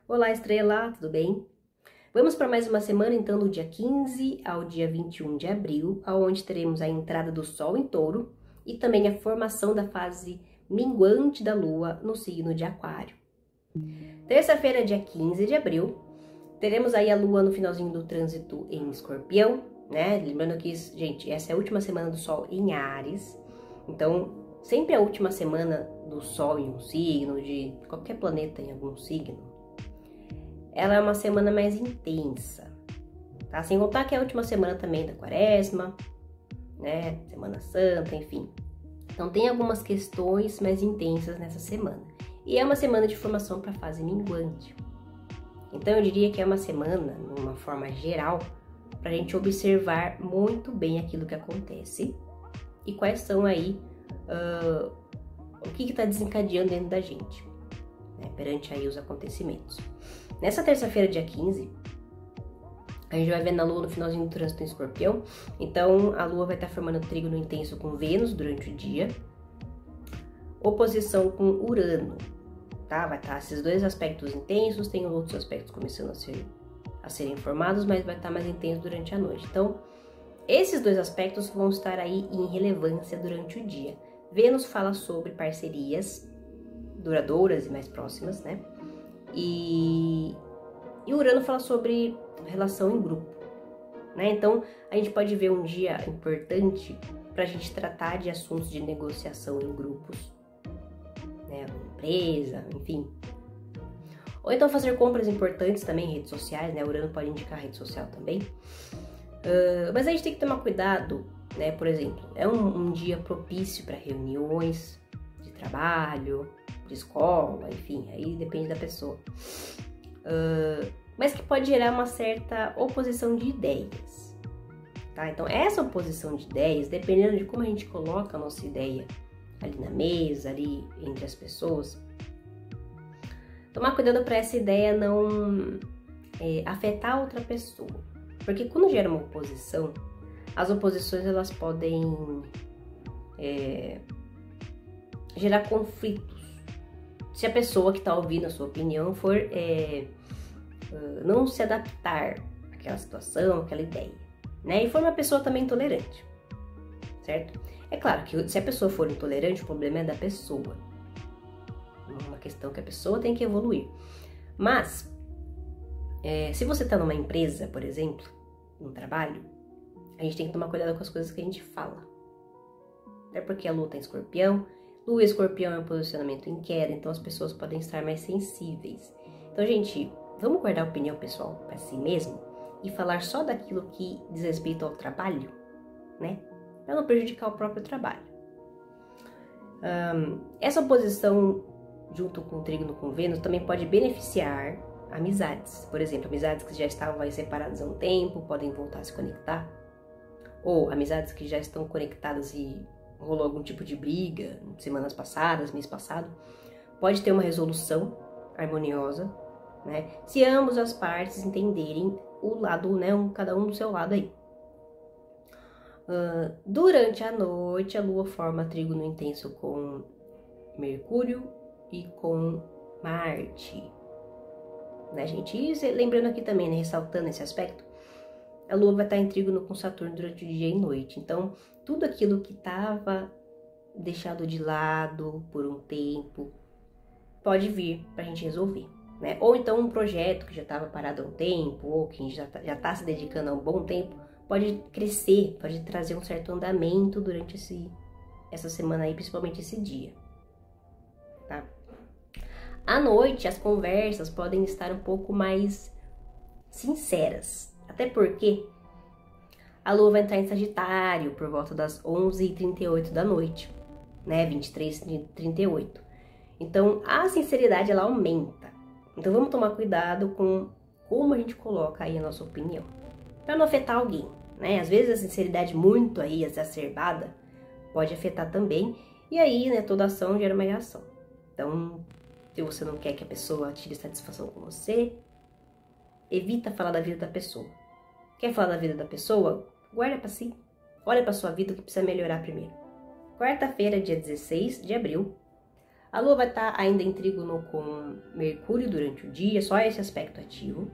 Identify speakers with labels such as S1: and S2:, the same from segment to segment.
S1: Olá, estrela, tudo bem? Vamos para mais uma semana, então, do dia 15 ao dia 21 de abril, onde teremos a entrada do Sol em Touro e também a formação da fase minguante da Lua no signo de Aquário. Terça-feira, dia 15 de abril, teremos aí a Lua no finalzinho do trânsito em Escorpião, né? Lembrando que, gente, essa é a última semana do Sol em Áries, então sempre a última semana do Sol em um signo, de qualquer planeta em algum signo, ela é uma semana mais intensa, tá? Sem contar que é a última semana também da Quaresma, né? Semana Santa, enfim. Então tem algumas questões mais intensas nessa semana. E é uma semana de formação para a fase minguante. Então eu diria que é uma semana, numa forma geral, para a gente observar muito bem aquilo que acontece e quais são aí o que está desencadeando dentro da gente, né, perante aí os acontecimentos. Nessa terça-feira, dia 15, a gente vai ver na Lua no finalzinho do trânsito em Escorpião. Então, a Lua vai estar formando trígono intenso com Vênus durante o dia. Oposição com Urano, tá? Vai estar esses dois aspectos intensos, tem outros aspectos começando a serem formados, mas vai estar mais intenso durante a noite. Então, esses dois aspectos vão estar aí em relevância durante o dia. Vênus fala sobre parcerias duradouras e mais próximas, né? E Urano fala sobre relação em grupo, né? Então, a gente pode ver um dia importante para a gente tratar de assuntos de negociação em grupos, né? Empresa, enfim. Ou então fazer compras importantes também em redes sociais, né? Urano pode indicar rede social também. Mas a gente tem que tomar cuidado, né? Por exemplo, é um dia propício para reuniões de trabalho, de escola, enfim, aí depende da pessoa. Mas que pode gerar uma certa oposição de ideias, tá? Então, essa oposição de ideias, dependendo de como a gente coloca a nossa ideia ali na mesa, ali entre as pessoas, tomar cuidado para essa ideia não afetar outra pessoa. Porque quando gera uma oposição, as oposições elas podem gerar conflitos. Se a pessoa que está ouvindo a sua opinião for não se adaptar àquela situação, àquela ideia, né? E for uma pessoa também intolerante, certo? É claro que se a pessoa for intolerante, o problema é da pessoa. É uma questão que a pessoa tem que evoluir. Mas, se você está numa empresa, por exemplo, num trabalho, a gente tem que tomar cuidado com as coisas que a gente fala. Até porque a Lua está em Escorpião. Lua e Escorpião é um posicionamento em queda, então as pessoas podem estar mais sensíveis. Então, gente, vamos guardar a opinião pessoal para si mesmo e falar só daquilo que diz respeito ao trabalho, né? Para não prejudicar o próprio trabalho. Essa oposição junto com o trígono com Vênus também pode beneficiar amizades. Por exemplo, amizades que já estavam aí separadas há um tempo, podem voltar a se conectar. Ou amizades que já estão conectadas e rolou algum tipo de briga semanas passadas, mês passado, pode ter uma resolução harmoniosa, né? Se ambas as partes entenderem o lado, né? Cada um do seu lado aí. Durante a noite, a Lua forma trígono intenso com Mercúrio e com Marte, né, gente? E lembrando aqui também, né, ressaltando esse aspecto, a Lua vai estar em trígono com Saturno durante o dia e noite. Então, tudo aquilo que estava deixado de lado por um tempo pode vir para a gente resolver, né? Ou então um projeto que já estava parado há um tempo, ou que já está se dedicando há um bom tempo, pode crescer, pode trazer um certo andamento durante essa semana aí, principalmente esse dia, tá? À noite, as conversas podem estar um pouco mais sinceras. Até porque a Lua vai entrar em Sagitário por volta das 11h38 da noite, né? 23h38. Então, a sinceridade, ela aumenta. Então, vamos tomar cuidado com como a gente coloca aí a nossa opinião, para não afetar alguém, né? Às vezes, a sinceridade muito aí exacerbada pode afetar também. E aí, né, toda ação gera uma reação. Então, se você não quer que a pessoa tire satisfação com você, evita falar da vida da pessoa. Quer falar da vida da pessoa? Guarda para si. Olha para sua vida o que precisa melhorar primeiro. Quarta-feira, dia 16 de abril, A Lua vai estar ainda em trígono com Mercúrio durante o dia, só esse aspecto ativo.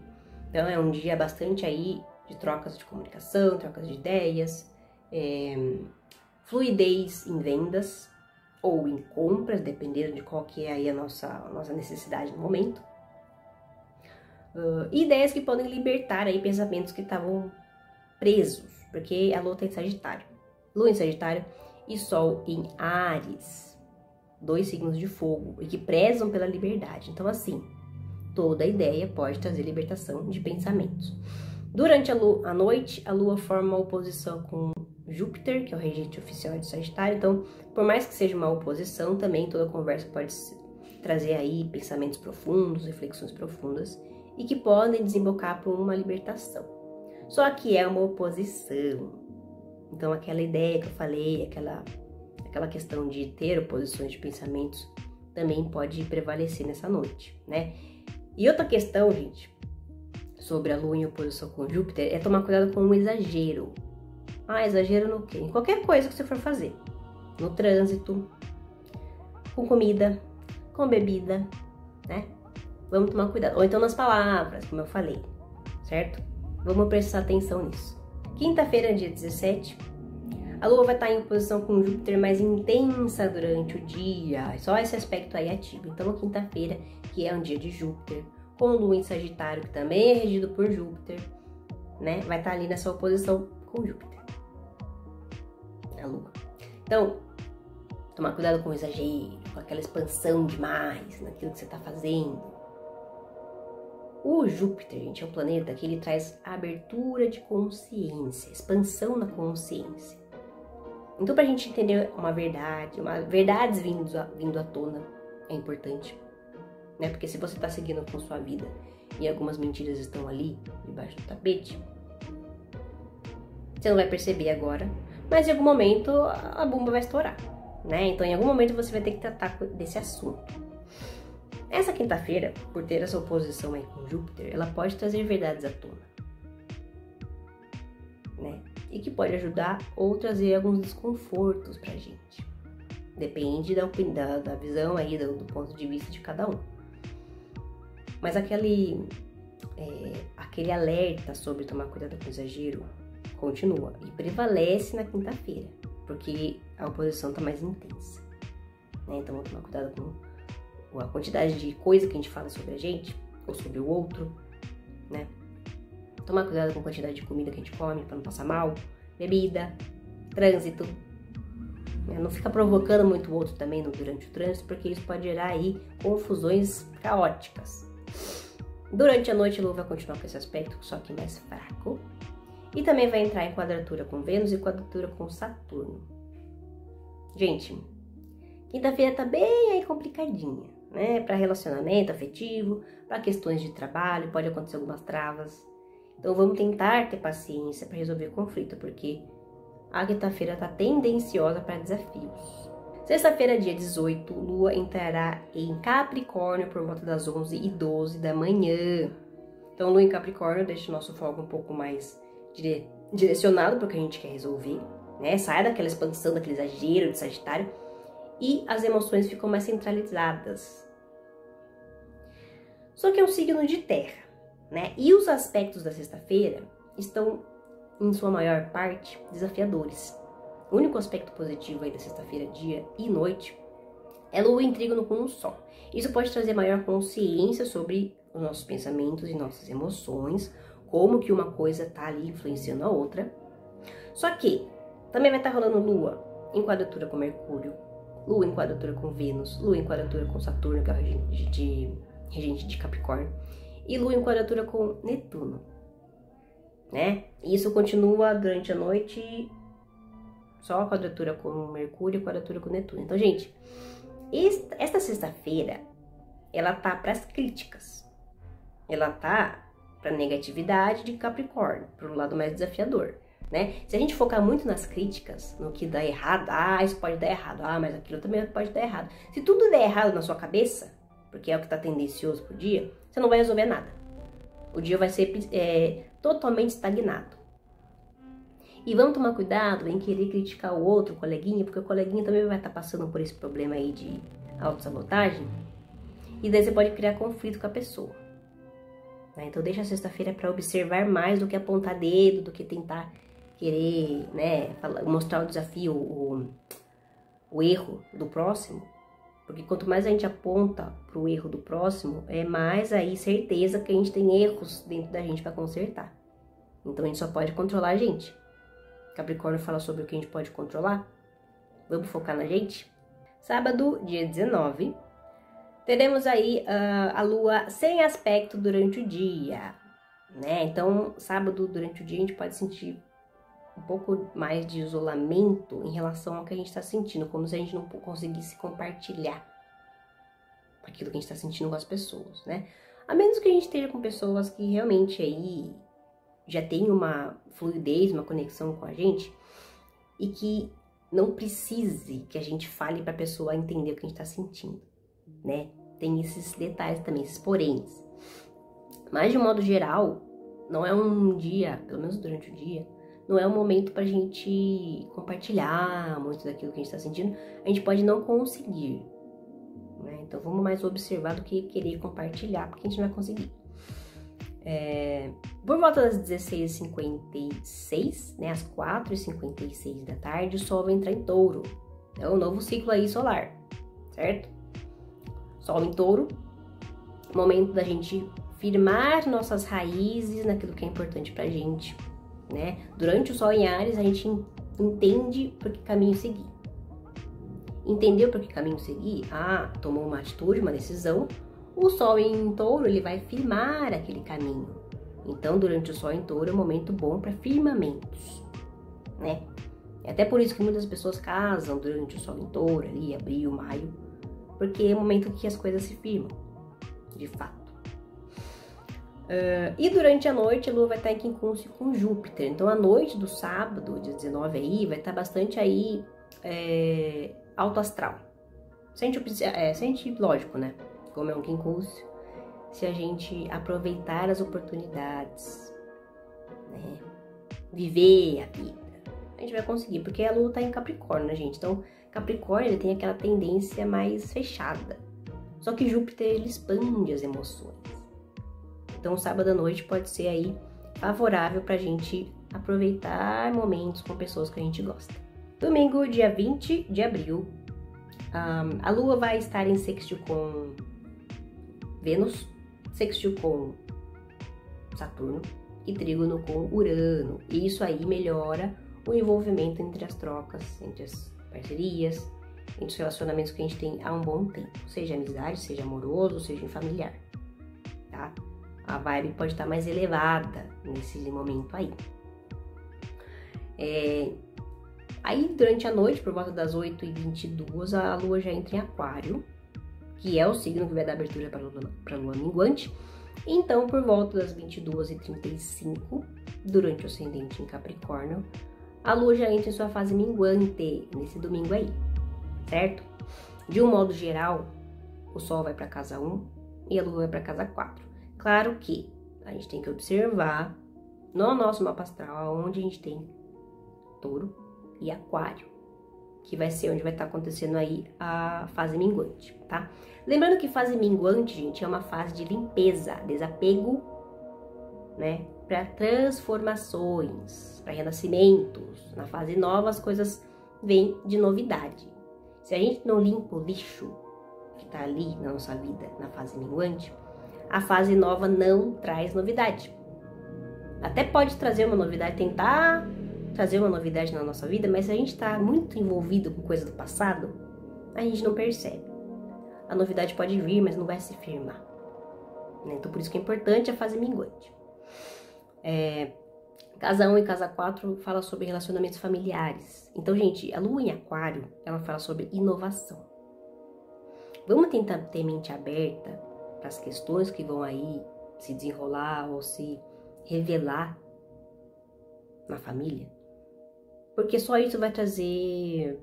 S1: Então é um dia bastante aí de trocas de comunicação, trocas de ideias, fluidez em vendas ou em compras, dependendo de qual que é aí a nossa necessidade no momento. Ideias que podem libertar aí pensamentos que estavam presos, porque a Lua está em Sagitário. Lua em Sagitário e Sol em Áries, 2 signos de fogo e que prezam pela liberdade. Então, assim, toda ideia pode trazer libertação de pensamentos. Durante a noite, a Lua forma uma oposição com Júpiter, que é o regente oficial de Sagitário. Então, por mais que seja uma oposição, também toda conversa pode trazer aí pensamentos profundos, reflexões profundas e que podem desembocar para uma libertação. Só que é uma oposição. Então, aquela ideia que eu falei, aquela questão de ter oposições de pensamentos também pode prevalecer nessa noite, né? E outra questão, gente, sobre a Lua em oposição com Júpiter é tomar cuidado com o exagero. Exagero no quê? Em qualquer coisa que você for fazer. No trânsito, com comida, com bebida, né? Vamos tomar cuidado. Ou então nas palavras, como eu falei, certo? Vamos prestar atenção nisso. Quinta-feira, dia 17, a Lua vai estar em oposição com Júpiter mais intensa durante o dia. Só esse aspecto aí ativo. Então, quinta-feira, que é um dia de Júpiter, com Lua em Sagitário, que também é regido por Júpiter, né? Vai estar ali nessa oposição com Júpiter. A Lua. Então, tomar cuidado com o exagero, com aquela expansão demais naquilo que você está fazendo. O Júpiter, gente, é um planeta que ele traz abertura de consciência, expansão na consciência. Então, para a gente entender verdades vindo à tona, é importante, né? Porque se você está seguindo com sua vida e algumas mentiras estão ali, debaixo do tapete, você não vai perceber agora, mas em algum momento a bomba vai estourar, né? Então, em algum momento você vai ter que tratar desse assunto. Essa quinta-feira, por ter essa oposição aí com Júpiter, ela pode trazer verdades à tona, né? E que pode ajudar ou trazer alguns desconfortos pra gente. Depende da visão aí, do ponto de vista de cada um. Mas aquele alerta sobre tomar cuidado com o exagero continua e prevalece na quinta-feira, porque a oposição tá mais intensa, né? Então, vamos tomar cuidado com a quantidade de coisa que a gente fala sobre a gente ou sobre o outro, né? Tomar cuidado com a quantidade de comida que a gente come para não passar mal, bebida, trânsito, né? Não fica provocando muito o outro também durante o trânsito, porque isso pode gerar aí confusões caóticas. Durante a noite a Lua vai continuar com esse aspecto, só que mais fraco, e também vai entrar em quadratura com Vênus e quadratura com Saturno. Gente, quinta-feira tá bem aí complicadinha, né? Para relacionamento afetivo, para questões de trabalho, pode acontecer algumas travas. Então vamos tentar ter paciência para resolver o conflito, porque a quinta-feira tá tendenciosa para desafios. Sexta-feira, dia 18, Lua entrará em Capricórnio por volta das 11h12 da manhã. Então, Lua em Capricórnio deixa o nosso foco um pouco mais direcionado para o que a gente quer resolver, né? Sai daquela expansão, daquele exagero de Sagitário e as emoções ficam mais centralizadas. Só que é um signo de terra, né? E os aspectos da sexta-feira estão, em sua maior parte, desafiadores. O único aspecto positivo aí da sexta-feira, dia e noite, é Lua em trígono com o Sol. Isso pode trazer maior consciência sobre os nossos pensamentos e nossas emoções, como que uma coisa tá ali influenciando a outra. Só que também vai estar rolando Lua em quadratura com Mercúrio, Lua em quadratura com Vênus, Lua em quadratura com Saturno, que é o regente de Capricórnio, e Lua em quadratura com Netuno, né? Isso continua durante a noite, só a quadratura com Mercúrio e quadratura com Netuno. Então, gente, esta sexta-feira, ela tá para as críticas, ela tá para negatividade de Capricórnio, para o lado mais desafiador, né? Se a gente focar muito nas críticas, no que dá errado, isso pode dar errado, mas aquilo também pode dar errado. Se tudo der errado na sua cabeça, porque é o que está tendencioso pro dia, você não vai resolver nada. O dia vai ser totalmente estagnado. E vamos tomar cuidado em querer criticar o outro, o coleguinha, porque o coleguinha também vai estar passando por esse problema aí de autossabotagem, e daí você pode criar conflito com a pessoa. Né? Então deixa a sexta-feira para observar mais do que apontar dedo, do que tentar querer, né, mostrar o desafio, o erro do próximo. Porque quanto mais a gente aponta para o erro do próximo, é mais aí certeza que a gente tem erros dentro da gente para consertar. Então a gente só pode controlar a gente. Capricórnio fala sobre o que a gente pode controlar. Vamos focar na gente? Sábado, dia 19, teremos aí a lua sem aspecto durante o dia, né? Então, sábado durante o dia a gente pode sentir um pouco mais de isolamento em relação ao que a gente está sentindo, como se a gente não conseguisse compartilhar aquilo que a gente está sentindo com as pessoas, né? A menos que a gente esteja com pessoas que realmente aí já tem uma fluidez, uma conexão com a gente e que não precise que a gente fale para a pessoa entender o que a gente está sentindo, né? Tem esses detalhes também, esses poréns. Mas de modo geral, não é um dia, pelo menos durante o dia, não é um momento pra gente compartilhar muito daquilo que a gente tá sentindo. A gente pode não conseguir, né? Então vamos mais observar do que querer compartilhar, porque a gente não vai conseguir. Por volta das 16h56, né, às 4h56 da tarde, o Sol vai entrar em Touro. É um novo ciclo aí solar, certo? Sol em Touro, momento da gente firmar nossas raízes naquilo que é importante pra gente, né? Durante o Sol em Áries, a gente entende por que caminho seguir. Entendeu por que caminho seguir? Tomou uma atitude, uma decisão. O Sol em Touro, ele vai firmar aquele caminho. Então, durante o Sol em Touro é um momento bom para firmamentos, né? É até por isso que muitas pessoas casam durante o Sol em Touro, ali, abril, maio, porque é o momento que as coisas se firmam, de fato. E durante a noite, a Lua vai estar em quincúncio com Júpiter. Então, a noite do sábado, dia 19 aí, vai estar bastante aí alto astral. Sente, lógico, né? Como é um quincúncio, se a gente aproveitar as oportunidades, né? Viver a vida, a gente vai conseguir, porque a Lua tá em Capricórnio, né, gente? Então, Capricórnio, ele tem aquela tendência mais fechada. Só que Júpiter, ele expande as emoções. Então, sábado à noite pode ser aí favorável pra gente aproveitar momentos com pessoas que a gente gosta. Domingo, dia 20 de abril, a Lua vai estar em sextil com Vênus, sextil com Saturno e trígono com Urano. E isso aí melhora o envolvimento entre as trocas, entre as parcerias, entre os relacionamentos que a gente tem há um bom tempo. Seja amizade, seja amoroso, seja familiar, tá? A vibe pode estar mais elevada nesse momento aí. Aí, durante a noite, por volta das 8h22, a Lua já entra em Aquário, que é o signo que vai dar abertura para a Lua minguante. Então, por volta das 22h35, durante o ascendente em Capricórnio, a Lua já entra em sua fase minguante, nesse domingo aí, certo? De um modo geral, o Sol vai para casa 1 e a Lua vai para casa 4. Claro que a gente tem que observar no nosso mapa astral onde a gente tem Touro e Aquário, que vai ser onde vai estar acontecendo aí a fase minguante, tá? Lembrando que fase minguante, gente, é uma fase de limpeza, desapego, né? Para transformações, para renascimentos. Na fase nova, as coisas vêm de novidade. Se a gente não limpa o lixo que tá ali na nossa vida, na fase minguante, a fase nova não traz novidade. Até pode trazer uma novidade, tentar trazer uma novidade na nossa vida, mas se a gente está muito envolvido com coisa do passado, a gente não percebe. A novidade pode vir, mas não vai se firmar, né? Então, por isso que é importante a fase minguante. Casa 1 e casa 4 fala sobre relacionamentos familiares. Então, gente, a Lua em Aquário, ela fala sobre inovação. Vamos tentar ter mente aberta para as questões que vão aí se desenrolar ou se revelar na família. Porque só isso vai trazer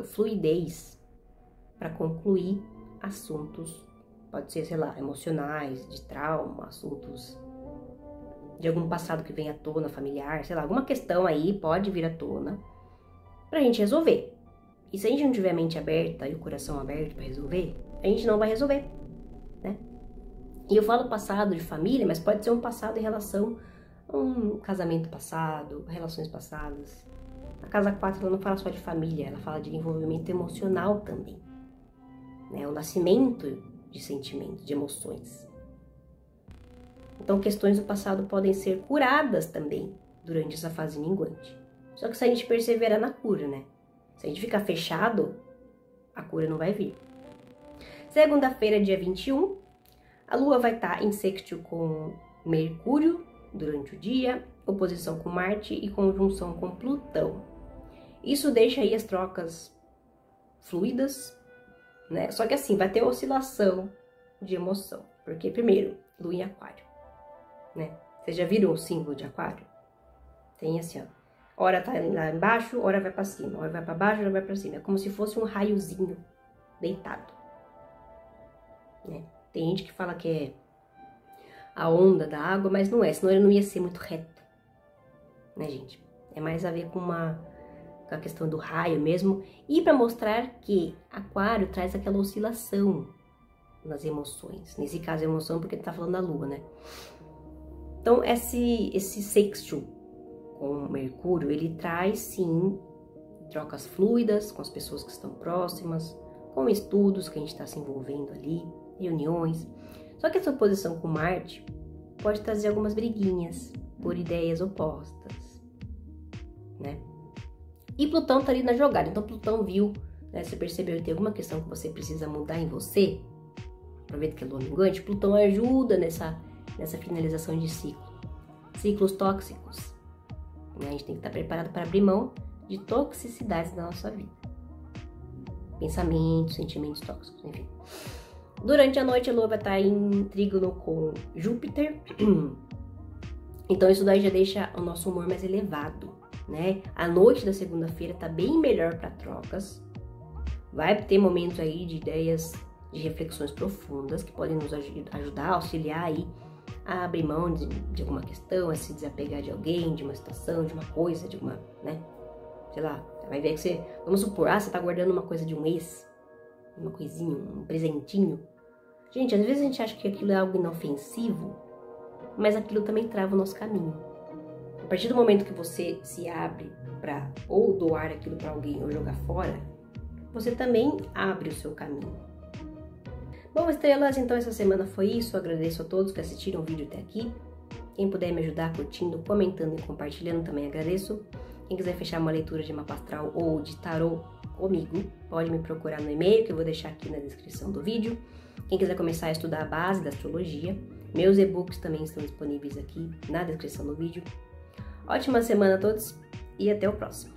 S1: fluidez para concluir assuntos, pode ser, sei lá, emocionais, de trauma, assuntos de algum passado que vem à tona, familiar, sei lá, alguma questão aí pode vir à tona pra gente resolver. E se a gente não tiver a mente aberta e o coração aberto para resolver, a gente não vai resolver, né? E eu falo passado de família, mas pode ser um passado em relação a um casamento passado, relações passadas. A casa 4 ela não fala só de família, ela fala de envolvimento emocional também, né? O nascimento de sentimentos, de emoções. Então, questões do passado podem ser curadas também durante essa fase minguante. Só que se a gente perseverar na cura, né? Se a gente ficar fechado, a cura não vai vir. Segunda-feira, dia 21, a Lua vai estar em sextil com Mercúrio durante o dia, oposição com Marte e conjunção com Plutão. Isso deixa aí as trocas fluidas, né? Só que assim, vai ter oscilação de emoção. Porque, primeiro, Lua em Aquário, né? Vocês já viram o símbolo de Aquário? Tem assim, ó. Hora tá lá embaixo, hora vai pra cima. Hora vai pra baixo, hora vai pra cima. É como se fosse um raiozinho deitado, né? Tem gente que fala que é a onda da água, mas não é. Senão ele não ia ser muito reto, né, gente? É mais a ver com a questão do raio mesmo. E pra mostrar que Aquário traz aquela oscilação nas emoções. Nesse caso, a emoção porque ele tá falando da Lua, né? Então, esse sextil com Mercúrio, ele traz, sim, trocas fluidas com as pessoas que estão próximas, com estudos que a gente está se envolvendo ali, reuniões. Só que essa oposição com Marte pode trazer algumas briguinhas por ideias opostas, né? E Plutão tá ali na jogada, então Plutão viu, né? Você percebeu que tem alguma questão que você precisa mudar em você? Aproveita que é lua minguante, Plutão ajuda nessa finalização de ciclo. Ciclos tóxicos. A gente tem que estar preparado para abrir mão de toxicidades da nossa vida. Pensamentos, sentimentos tóxicos, enfim. Durante a noite, a Lua vai estar em trígono com Júpiter. Então, isso daí já deixa o nosso humor mais elevado, né? A noite da segunda-feira tá bem melhor para trocas. Vai ter momentos aí de ideias, de reflexões profundas que podem nos ajudar, auxiliar aí a abrir mão de alguma questão, a se desapegar de alguém, de uma situação, de uma coisa, de uma, né? Sei lá, vai ver que você, vamos supor, você tá guardando uma coisa de um ex, uma coisinha, um presentinho. Gente, às vezes a gente acha que aquilo é algo inofensivo, mas aquilo também trava o nosso caminho. A partir do momento que você se abre para ou doar aquilo para alguém ou jogar fora, você também abre o seu caminho. Bom, estrelas, então essa semana foi isso. Eu agradeço a todos que assistiram o vídeo até aqui. Quem puder me ajudar curtindo, comentando e compartilhando, também agradeço. Quem quiser fechar uma leitura de mapa astral ou de tarô comigo, pode me procurar no e-mail que eu vou deixar aqui na descrição do vídeo. Quem quiser começar a estudar a base da astrologia, meus e-books também estão disponíveis aqui na descrição do vídeo. Ótima semana a todos e até o próximo.